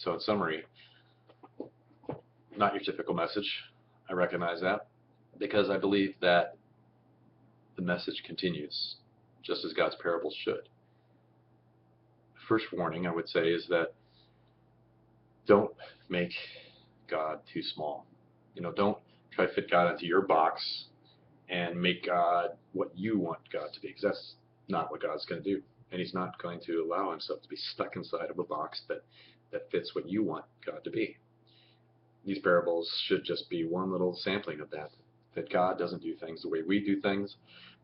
So in summary, not your typical message. I recognize that because I believe that the message continues just as God's parables should. First warning I would say is that don't make God too small. Don't try to fit God into your box and make God what you want God to be, because that's not what God's going to do. And He's not going to allow Himself to be stuck inside of a box that fits what you want God to be. These parables should just be one little sampling of that God doesn't do things the way we do things,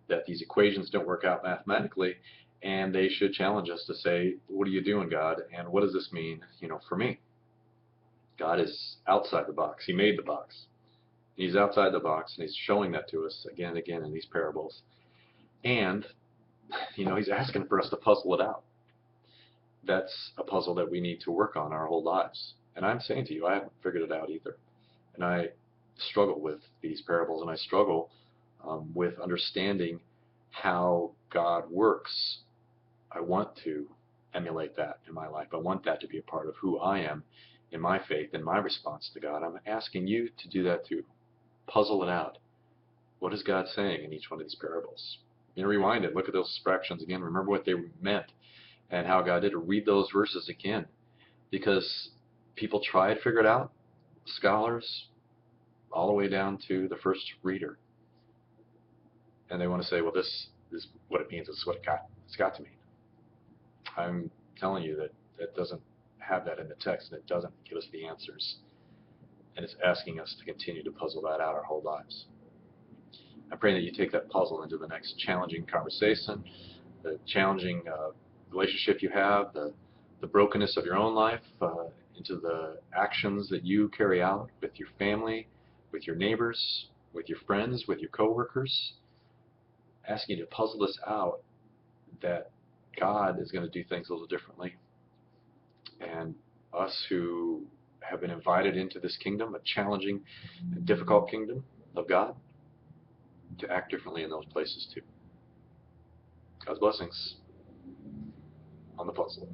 that these equations don't work out mathematically, and they should challenge us to say, what are you doing, God, and what does this mean, for me? God is outside the box. He made the box. He's outside the box, and He's showing that to us again and again in these parables. And, He's asking for us to puzzle it out. That's a puzzle that we need to work on our whole lives. And I'm saying to you, I haven't figured it out either. And I struggle with these parables, and I struggle with understanding how God works. I want to emulate that in my life. I want that to be a part of who I am in my faith and my response to God. I'm asking you to do that too. Puzzle it out. What is God saying in each one of these parables? Rewind it. Look at those fractions again. Remember what they meant and how God did it. Read those verses again, because people try to figure it out. Scholars, all the way down to the first reader, and they want to say, well, this is what it means. This is what it's got to mean. I'm telling you that it doesn't have that in the text, and it doesn't give us the answers. And it's asking us to continue to puzzle that out our whole lives. I pray that you take that puzzle into the next challenging conversation, the challenging relationship you have, the brokenness of your own life, into the actions that you carry out with your family, with your neighbors, with your friends, with your coworkers. Asking you to puzzle this out, that God is going to do things a little differently. And us who have been invited into this kingdom, a challenging and difficult kingdom of God, to act differently in those places too. God's blessings on the puzzle.